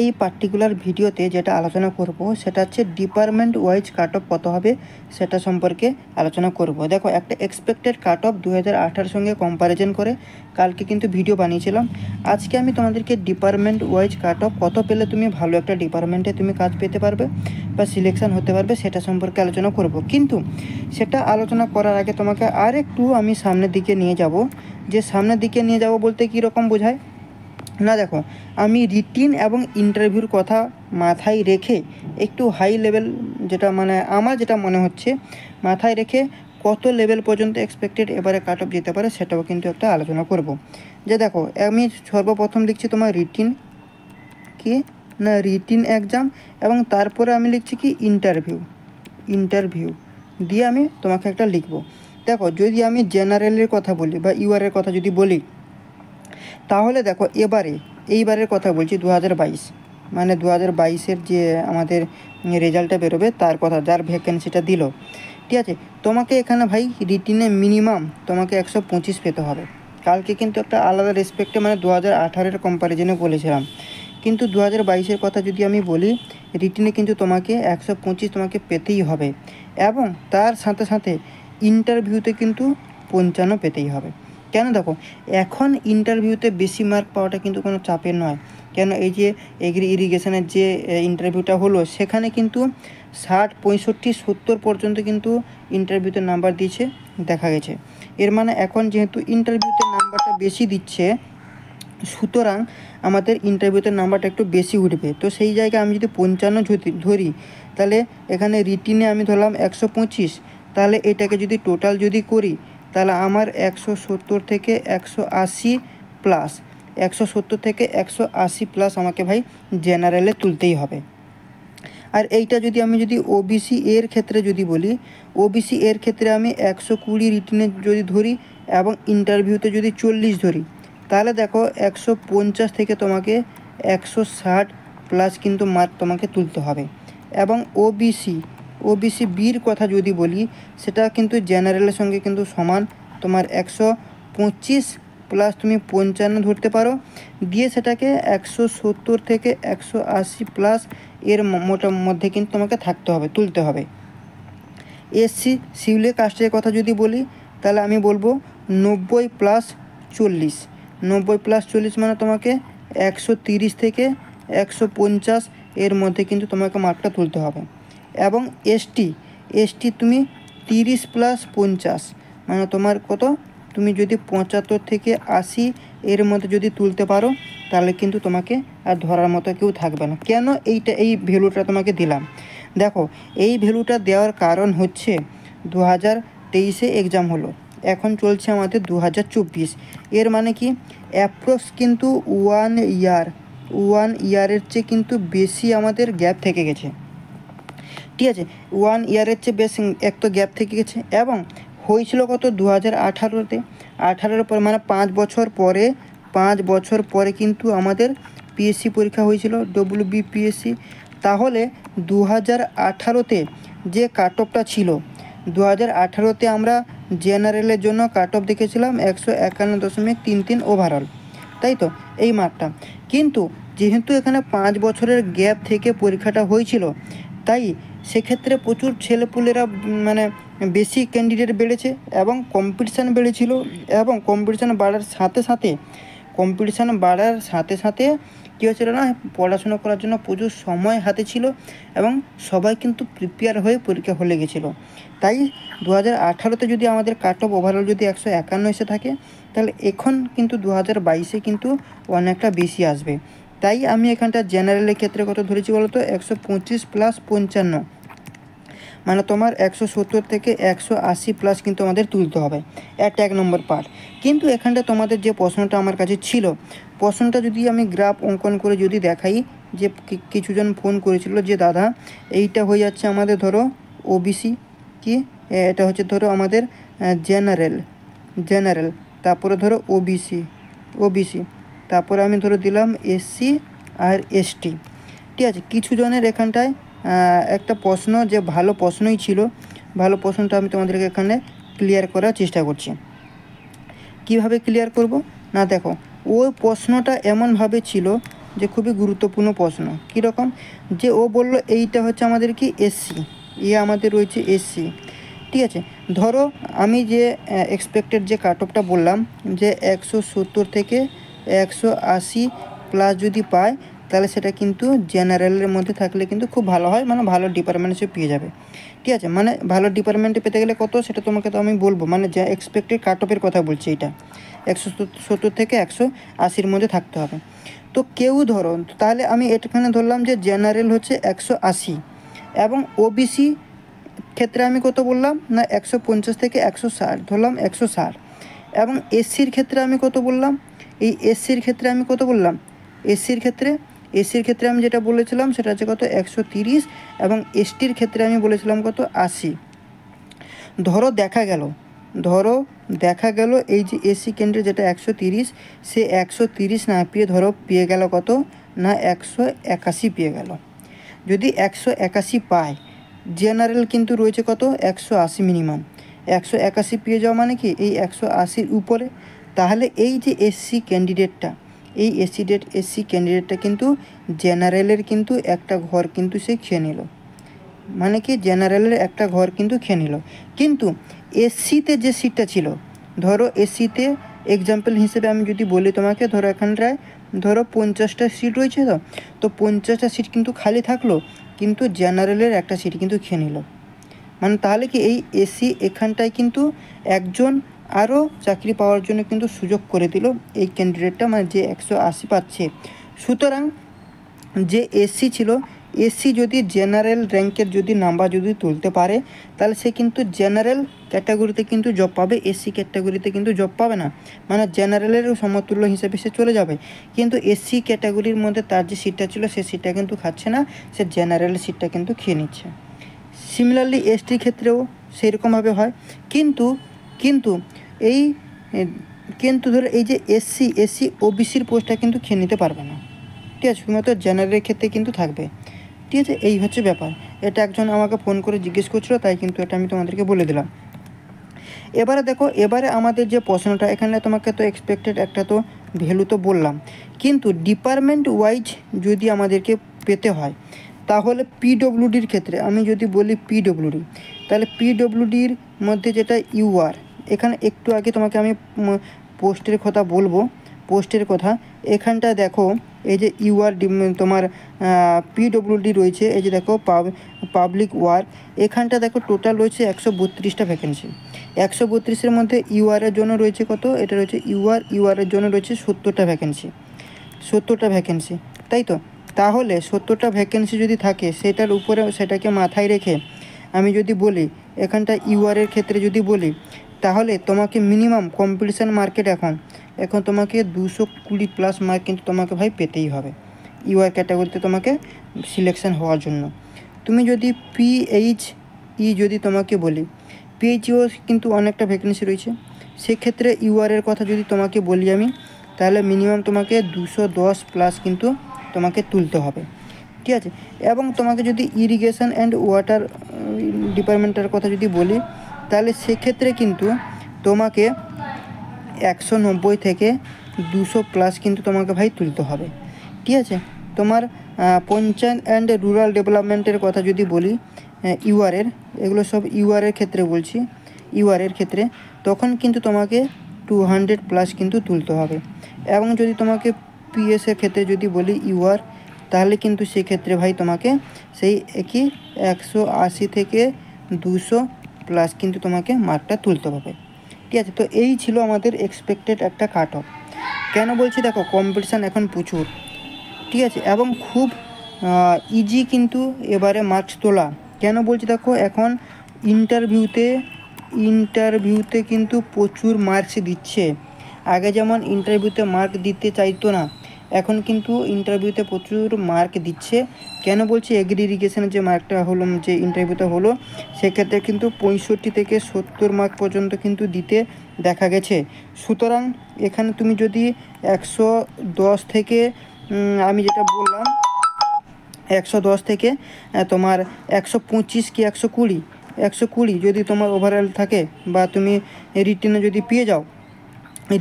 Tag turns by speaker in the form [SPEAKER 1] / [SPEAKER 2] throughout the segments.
[SPEAKER 1] এই পার্টিকুলার ভিডিওতে যেটা আলোচনা করব সেটা হচ্ছে ডিপার্টমেন্ট ওয়াইজ কাট অফ কত হবে সেটা সম্পর্কে আলোচনা করব। দেখো, একটা এক্সপেক্টেড কাট অফ 2018 সঙ্গে কম্প্যারিজন করে কালকে কিন্তু ভিডিও বানিয়েছিলাম। আজকে আমি তোমাদেরকে ডিপার্টমেন্ট ওয়াইজ কাট অফ কত পেলে তুমি ভালো একটা ডিপার্টমেন্টে তুমি কাজ পেতে পারবে বা সিলেকশন হতে পারবে সেটা সম্পর্কে আলোচনা করব। কিন্তু সেটা আলোচনা করার আগে তোমাকে আর একটু আমি সামনের দিকে নিয়ে যাব। যে সামনের দিকে নিয়ে যাব বলতে কীরকম বোঝায় না, দেখো, আমি রিটিন এবং ইন্টারভিউর কথা মাথায় রেখে একটু হাই লেভেল যেটা আমার যেটা মনে হচ্ছে মাথায় রেখে কত লেভেল পর্যন্ত এক্সপেক্টেড এবারে কাট অফ যেতে পারে সেটাও কিন্তু একটা আলোচনা করব। যে দেখো, আমি সর্বপ্রথম লিখছি তোমার রিটিন এক্সাম এবং তারপরে আমি লিখছি কি ইন্টারভিউ দিয়ে আমি তোমাকে একটা লিখব। দেখো, যদি আমি জেনারেলের কথা বলি বা ইউআরের কথা যদি বলি, তাহলে দেখো এইবারের কথা বলছি 2022, 2022-এর যে আমাদের রেজাল্টটা বেরোবে তার কথা, যার ভ্যাকেন্সিটা দিল, ঠিক আছে। তোমাকে এখানে ভাই রিটিনে মিনিমাম তোমাকে 125 পেতে হবে। কালকে কিন্তু একটা আলাদা রেসপেক্টে 2018-এর কম্প্যারিজনে বলেছিলাম, কিন্তু 2022-এর কথা যদি আমি বলি, রিটিনে কিন্তু তোমাকে 125 তোমাকে পেতেই হবে এবং তার সাথে সাথে ইন্টারভিউতে কিন্তু 55 পেতেই হবে। কেন, দেখো, এখন ইন্টারভিউতে বেশি মার্ক পাওয়াটা কিন্তু কোনো চাপের নয়। কেন, এই যে ইরিগেশনের যে ইন্টারভিউটা হলো সেখানে কিন্তু 60, 65, 70 পর্যন্ত কিন্তু ইন্টারভিউতে নাম্বার দিয়েছে দেখা গেছে। এর এখন যেহেতু ইন্টারভিউতে নাম্বারটা বেশি দিচ্ছে, সুতরাং আমাদের ইন্টারভিউতে নাম্বারটা একটু বেশি উঠবে। তো সেই জায়গায় আমি যদি 55 ধরি, তাহলে এখানে রিটিনে আমি ধরলাম 125, তাহলে এটাকে যদি টোটাল যদি করি তাহলে আমার 170 থেকে 180 প্লাস, 170 থেকে 180 প্লাস আমাকে ভাই জেনারেলে তুলতেই হবে। আর এইটা যদি আমি ওবিসি এর ক্ষেত্রে যদি বলি, ওবিসি এর ক্ষেত্রে আমি 120 রিটিনে যদি ধরি এবং ইন্টারভিউতে যদি 40 ধরি, তাহলে দেখো 150 থেকে তোমাকে 160 প্লাস কিন্তু মার্ক তোমাকে তুলতে হবে। এবং ওবিসি বির কথা যদি বলি, সেটা কিন্তু জেনারেলের সঙ্গে কিন্তু সমান, তোমার 125 প্লাস তুমি 55 ধরতে পারো, দিয়ে সেটাকে 170 থেকে 180 প্লাস এর মধ্যে কিন্তু তোমাকে তুলতে হবে। এসসি সিভিল কাস্টের কথা যদি বলি, তাহলে আমি বলবো 90 প্লাস 40, 90 প্লাস 40 তোমাকে 130 থেকে 150 এর মধ্যে কিন্তু তোমাকে মার্কটা তুলতে হবে। এবং এসটি তুমি 30 প্লাস 50, তোমার কত, তুমি যদি 75 থেকে 80 এর মধ্যে যদি তুলতে পারো, তাহলে কিন্তু তোমাকে আর ধরার মতো কেউ থাকবে না। কেন এই ভ্যালুটা তোমাকে দিলাম, দেখো, এই ভ্যালুটা দেওয়ার কারণ হচ্ছে 2023-এ এক্সাম হলো, এখন চলছে আমাদের 2024। এর কি, অ্যাপ্রক্স কিন্তু 1 ইয়ারের চেয়ে কিন্তু বেশি আমাদের গ্যাপ থেকে গেছে, ঠিক আছে। 1 ইয়ারের চেয়ে বেশ এক তো গ্যাপ থেকে গেছে। এবং হয়েছিল কত, 2018-তে, 18-এর পর 5 বছর পরে কিন্তু আমাদের পিএসসি পরীক্ষা হয়েছিল, WBPSC। তাহলে 2018-তে যে কাট অফটা ছিল, 2018-তে আমরা জেনারেলের জন্য কাট অফ দেখেছিলাম 151.33 ওভারঅল, তাই তো, এই মার্কটা। কিন্তু যেহেতু এখানে 5 বছরের গ্যাপ থেকে পরীক্ষাটা হয়েছিল, তাই সেক্ষেত্রে প্রচুর ছেলেপুলেরা বেশি ক্যান্ডিডেট বেড়েছে এবং কম্পিটিশান বেড়েছিল। এবং কম্পিটিশান বাড়ার সাথে সাথে কী হচ্ছিল না, পড়াশুনো করার জন্য প্রচুর সময় হাতে ছিল এবং সবাই কিন্তু প্রিপেয়ার হয়ে পরীক্ষা হলে গেছিলো। তাই 2018-তে যদি আমাদের কাট অফ ওভারঅল যদি 151 এসে থাকে, তাহলে এখন কিন্তু 2022-এ কিন্তু অনেকটা বেশি আসবে। তাই আমি এখানটা জেনারেলের ক্ষেত্রে কত ধরেছি বলো তো, 125 প্লাস 55, তোমার 170 থেকে 180 প্লাস কিন্তু আমাদের তুলতে হবে। এটা 1 নম্বর পার্ট। কিন্তু এখানটা তোমাদের যে প্রশ্নটা আমার কাছে ছিল, প্রশ্নটা যদি আমি গ্রাফ অঙ্কন করে যদি দেখাই, যে কিছুজন ফোন করেছিল যে দাদা এইটা হয়ে যাচ্ছে আমাদের ধরো ওবিসি, কি এটা হচ্ছে ধরো আমাদের জেনারেল, তারপরে ধরো ওবিসি, তারপরে আমি ধরো দিলাম এসসি আর এসটি, ঠিক আছে। কিছু জনের এখানটায় একটা প্রশ্ন, যে ভালো প্রশ্নই ছিল, ভালো প্রশ্নটা আমি তোমাদেরকে এখানে ক্লিয়ার করার চেষ্টা করছি। কিভাবে ক্লিয়ার করব না, দেখো, ওই প্রশ্নটা এমনভাবে ছিল যে খুবই গুরুত্বপূর্ণ প্রশ্ন। কীরকম, যে ও বলল এইটা হচ্ছে আমাদের কি এসসি, আমাদের রয়েছে এসসি। ঠিক আছে, ধরো আমি যে এক্সপেক্টেড যে কাট অফটা বললাম যে 170 থেকে 180 প্লাস যদি পায়, তাহলে সেটা কিন্তু জেনারেলের মধ্যে থাকলে কিন্তু খুব ভালো হয়, মানে ভালো ডিপার্টমেন্টে সে পেয়ে যাবে। ঠিক আছে, মানে ভালো ডিপার্টমেন্টে পেতে গেলে কত, সেটা তোমাকে তো আমি বলবো, মানে যা এক্সপেক্টেড কাট অফের কথা বলছি, এটা 170 থেকে 180-র মধ্যে থাকতে হবে। তো কেউ ধরো, তাহলে আমি এখানে ধরলাম যে জেনারেল হচ্ছে 180, এবং ওবিসি ক্ষেত্রে আমি কত বললাম না 150 থেকে 160, ধরলাম 160। এবং এসসির ক্ষেত্রে আমি কত বললাম, এই এসসির ক্ষেত্রে আমি কত বললাম, এসসির ক্ষেত্রে আমি যেটা বলেছিলাম সেটা হচ্ছে কত 130, এবং এসটির ক্ষেত্রে আমি বলেছিলাম কত 80। ধরো দেখা গেল এই যে এসসি ক্যান্ডিডেট যেটা 130, সে 130 না পেয়ে ধরো পেয়ে গেল কত না 181 পেয়ে গেল। যদি 181 পায়, জেনারেল কিন্তু রয়েছে কত 180 মিনিমাম, 181 পেয়ে যাওয়া মানে কি এই 180-র উপরে, তাহলে এই যে এসসি ক্যান্ডিডেটটা কিন্তু জেনারেলের কিন্তু একটা ঘর কিন্তু সে খেয়ে নিল, মানে কি জেনারেলের একটা ঘর কিন্তু খেয়ে নিল। কিন্তু এসসিতে যে সিটটা ছিল, ধরো এসসিতে এক্সাম্পল হিসেবে আমি যদি বলি তোমাকে, ধরো এখানটায় ধরো 50টা সিট রয়েছে, তো 50টা সিট কিন্তু খালি থাকলো, কিন্তু জেনারেলের একটা সিট কিন্তু খেয়ে নিল। মানে তাহলে কি এই এসসি এখানটায় কিন্তু একজন আরও চাকরি পাওয়ার জন্য কিন্তু সুযোগ করে দিল এই ক্যান্ডিডেটটা, মানে যে 180 পাচ্ছে। সুতরাং যে এসসি ছিল, এসসি যদি জেনারেল র্যাঙ্কের যদি নাম্বার যদি তুলতে পারে, তাহলে সে কিন্তু জেনারেল ক্যাটাগরিতে কিন্তু জব পাবে, এসসি ক্যাটাগরিতে কিন্তু জব পাবে না, মানে জেনারেলের সমতুল্য হিসেবে সে চলে যাবে। কিন্তু এসসি ক্যাটাগরির মধ্যে তার যে সিটটা ছিল, সে সিটটা কিন্তু খাচ্ছে না, সে জেনারেলের সিটটা কিন্তু খেয়ে নিচ্ছে। সিমিলারলি এসটির ক্ষেত্রেও সেরকমভাবে হয়, কিন্তু ধরো এই যে এসসি ওবিসির পোস্টটা কিন্তু খেয়ে নিতে পারবে না। ঠিক আছে, শুধুমাত্র জেনারেলের ক্ষেত্রে কিন্তু থাকবে। ঠিক আছে, এই হচ্ছে ব্যাপার। এটা একজন আমাকে ফোন করে জিজ্ঞেস করছিল, তাই কিন্তু এটা আমি তোমাদেরকে বলে দিলাম। এবারে দেখো, এবারে আমাদের যে প্রশ্নটা, এখানে তোমাকে তো এক্সপেক্টেড একটা তো ভ্যালু তো বললাম, কিন্তু ডিপার্টমেন্ট ওয়াইজ যদি আমাদেরকে পেতে হয়, তাহলে পিডব্লিউডির ক্ষেত্রে আমি যদি বলি পিডব্লিউডি, তাহলে পিডব্লিউডির মধ্যে যেটা ইউআর, এখানে একটু আগে তোমাকে আমি পোস্টের কথা বলবো, এখানটা দেখো এই যে ইউআর তোমার পিডব্লিউডি রয়েছে, এই যে দেখো পাবলিক ওয়ার্ক, এখানটা দেখো টোটাল রয়েছে 132টা ভ্যাকেন্সি। 132-এর মধ্যে ইউআরের জন্য রয়েছে কত, এটা রয়েছে ইউআরের জন্য রয়েছে 70টা ভ্যাকেন্সি, তাই তো। তাহলে 70টা ভ্যাকেন্সি যদি থাকে, সেটার উপরে সেটাকে মাথায় রেখে আমি যদি বলি এখানটা ইউআরের ক্ষেত্রে যদি বলি, তাহলে তোমাকে মিনিমাম কম্পিটিশান মার্কেট এখন তোমাকে 220 প্লাস মার্ক কিন্তু তোমাকে ভাই পেতেই হবে ইউআর ক্যাটাগরিতে তোমাকে সিলেকশন হওয়ার জন্য। তুমি যদি পিএইচই যদি তোমাকে বলি, পিএইচইও কিন্তু অনেকটা ভ্যাকেন্সি রয়েছে, সেক্ষেত্রে ইউআরের কথা যদি তোমাকে বলি আমি, তাহলে মিনিমাম তোমাকে 210 প্লাস কিন্তু তোমাকে তুলতে হবে। ঠিক আছে, এবং তোমাকে যদি ইরিগেশন অ্যান্ড ওয়াটার ডিপার্টমেন্টের কথা যদি বলি, তাহলে সেক্ষেত্রে কিন্তু তোমাকে 190 থেকে 200 প্লাস কিন্তু তোমাকে ভাই তুলতে হবে। ঠিক আছে, তোমার পঞ্চায়েত অ্যান্ড রুরাল ডেভেলপমেন্টের কথা যদি বলি, ইউআরের, এগুলো সব ইউআরের ক্ষেত্রে বলছি, ইউআরের ক্ষেত্রে তখন কিন্তু তোমাকে 200 প্লাস কিন্তু তুলতে হবে। এবং যদি তোমাকে পিএসের ক্ষেত্রে যদি বলি ইউআর, তাহলে কিন্তু সেক্ষেত্রে ভাই তোমাকে সেই একই 180 থেকে 200 প্লাস কিন্তু তোমাকে মার্কটা তুলতে হবে। ঠিক আছে, তো এই ছিল আমাদের এক্সপেক্টেড একটা কাট অফ। কেন বলছি, দেখো কম্পিটিশান এখন প্রচুর। ঠিক আছে, এবং খুব ইজি কিন্তু এবারে মার্কস তোলা। কেন বলছি, দেখো এখন ইন্টারভিউতে কিন্তু প্রচুর মার্কস দিচ্ছে। আগে যেমন ইন্টারভিউতে মার্ক দিতে চাইতো না, এখন কিন্তু ইন্টারভিউতে প্রচুর মার্ক দিচ্ছে। কেন বলছি, ইরিগেশনের যে মার্কটা হলো, যে ইন্টারভিউটা হলো, সেক্ষেত্রে কিন্তু 65 থেকে 70 মার্ক পর্যন্ত কিন্তু দিতে দেখা গেছে। সুতরাং এখানে তুমি যদি 110 থেকে আমি যেটা বললাম 110 থেকে তোমার 125 কি 120 যদি তোমার ওভারঅল থাকে, বা তুমি রিটেনে যদি পেয়ে যাও,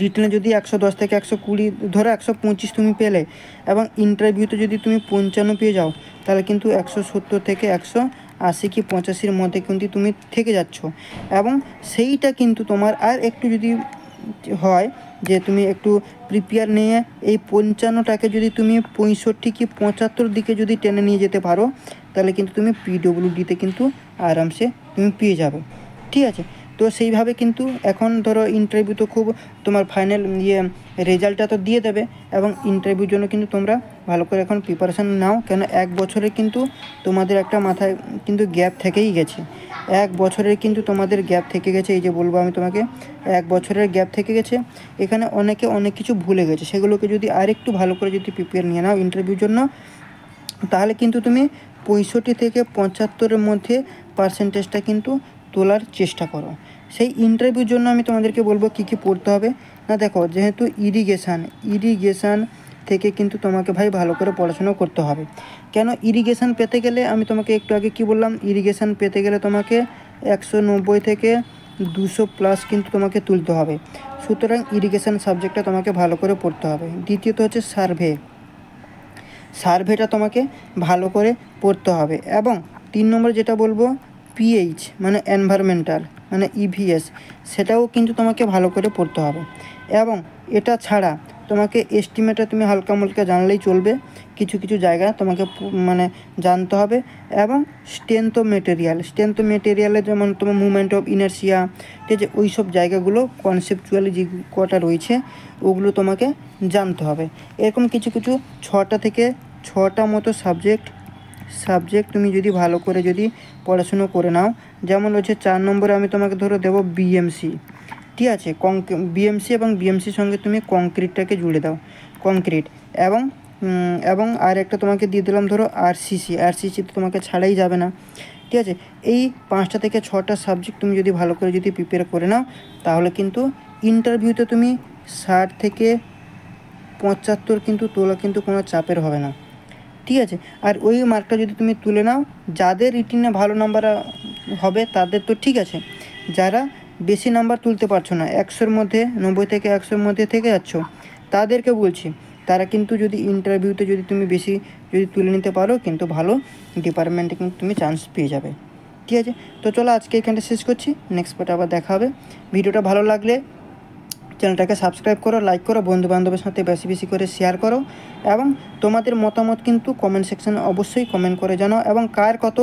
[SPEAKER 1] রিটেনে যদি 110 থেকে 120 ধরো 125 তুমি পেলে, এবং ইন্টারভিউতে যদি তুমি 55 পেয়ে যাও, তাহলে কিন্তু 170 থেকে 180 কি 85-র মধ্যে কিন্তু তুমি থেকে যাচ্ছ। এবং সেইটা কিন্তু তোমার আর একটু যদি হয় যে তুমি একটু প্রিপেয়ার নিয়ে এই 55টাকে যদি তুমি 65 কি 75 দিকে যদি টেনে নিয়ে যেতে পারো, তাহলে কিন্তু তুমি পিডব্লিউডিতে কিন্তু আরামসে তুমি পেয়ে যাবে। ঠিক আছে, তো সেইভাবে কিন্তু এখন ধরো ইন্টারভিউ তো খুব তোমার ফাইনাল রেজাল্টটা তো দিয়ে দেবে, এবং ইন্টারভিউর জন্য কিন্তু তোমরা ভালো করে এখন প্রিপারেশান নাও, কেন 1 বছরে কিন্তু তোমাদের একটা মাথায় কিন্তু গ্যাপ থেকেই গেছে। 1 বছরের কিন্তু তোমাদের গ্যাপ থেকে গেছে। এই যে বলবো আমি তোমাকে, 1 বছরের গ্যাপ থেকে গেছে। এখানে অনেকে অনেক কিছু ভুলে গেছে, সেগুলোকে যদি আরেকটু ভালো করে যদি প্রিপেয়ার নিয়ে নাও ইন্টারভিউর জন্য, তাহলে কিন্তু তুমি 65 থেকে 75-এর মধ্যে পার্সেন্টেজটা কিন্তু তোলার চেষ্টা করো। সেই ইন্টারভিউর জন্য আমি তোমাদেরকে বলবো কী কী পড়তে হবে। না দেখো, যেহেতু ইরিগেশান থেকে কিন্তু তোমাকে ভাই ভালো করে পড়াশোনা করতে হবে। কেন ইরিগেশান পেতে গেলে, আমি তোমাকে একটু আগে কি বললাম, ইরিগেশান পেতে গেলে তোমাকে 190 থেকে 200 প্লাস কিন্তু তোমাকে তুলতে হবে। সুতরাং ইরিগেশান সাবজেক্টটা তোমাকে ভালো করে পড়তে হবে। দ্বিতীয়ত হচ্ছে সার্ভেটা তোমাকে ভালো করে পড়তে হবে। এবং 3 নম্বর যেটা বলবো, পিএইচ মানে এনভায়রনমেন্টাল মানে ইভিএস, সেটাও কিন্তু তোমাকে ভালো করে পড়তে হবে। এবং এটা ছাড়া তোমাকে এস্টিমেটটা তুমি হালকা মুলকা জানলেই চলবে, কিছু কিছু জায়গা তোমাকে মানে জানতে হবে। এবং স্ট্রেংথ অফ মেটেরিয়ালে যেমন তোমার মুভমেন্ট অফ ইনার্সিয়া, ঠিক আছে, ওই সব জায়গাগুলো কনসেপচুয়ালি যে কটা রয়েছে ওগুলো তোমাকে জানতে হবে। এরকম কিছু কিছু 6টা থেকে 6টা মতো সাবজেক্ট তুমি যদি ভালো করে যদি পড়াশুনো করে নাও, যেমন হচ্ছে 4 নম্বরে আমি তোমাকে ধরো দেবো বিএমসি। ঠিক আছে, বিএমসি এবং বিএমসির সঙ্গে তুমি কংক্রিটটাকে জুড়ে দাও, কংক্রিট। এবং আর একটা তোমাকে দিয়ে দিলাম ধরো আরসিসি তো তোমাকে ছাড়াই যাবে না। ঠিক আছে, এই 5টা থেকে 6টা সাবজেক্ট তুমি যদি ভালো করে যদি প্রিপেয়ার করে নাও, তাহলে কিন্তু ইন্টারভিউতে তুমি 60 থেকে 75 কিন্তু তোলা কিন্তু কোনো চাপের হবে না। ঠিক আছে, আর ওই মার্কটা যদি তুমি তুলে নাও, যাদের রিটিনে ভালো নাম্বার হবে তাদের তো ঠিক আছে, যারা বেশি নাম্বার তুলতে পারছো না, 100-র মধ্যে 90 থেকে 100-র মধ্যে থেকে যাচ্ছ, তাদেরকে বলছি, তারা কিন্তু যদি ইন্টারভিউতে যদি তুমি বেশি যদি তুলে নিতে পারো, কিন্তু ভালো ডিপার্টমেন্টে কিন্তু তুমি চান্স পেয়ে যাবে। ঠিক আছে, তো চলো আজকে এখানটা শেষ করছি, নেক্সট পার্টে আবার দেখা হবে। ভিডিওটা ভালো লাগলে চ্যানেলটাকে সাবস্ক্রাইব করো, লাইক করো, বন্ধুবান্ধবের সাথে বেশি বেশি করে শেয়ার করো, এবং তোমাদের মতামত কিন্তু কমেন্ট সেকশানে অবশ্যই কমেন্ট করে জানাও। এবং কার কত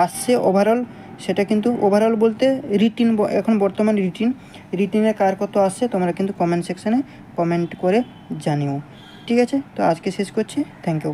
[SPEAKER 1] আসছে ওভারঅল, সেটা কিন্তু ওভারঅল বলতে রিটিন, এখন বর্তমান রিটিনের কার কত আসছে তোমরা কিন্তু কমেন্ট সেকশানে কমেন্ট করে জানিও। ঠিক আছে, তো আজকে শেষ করছি, থ্যাংক ইউ।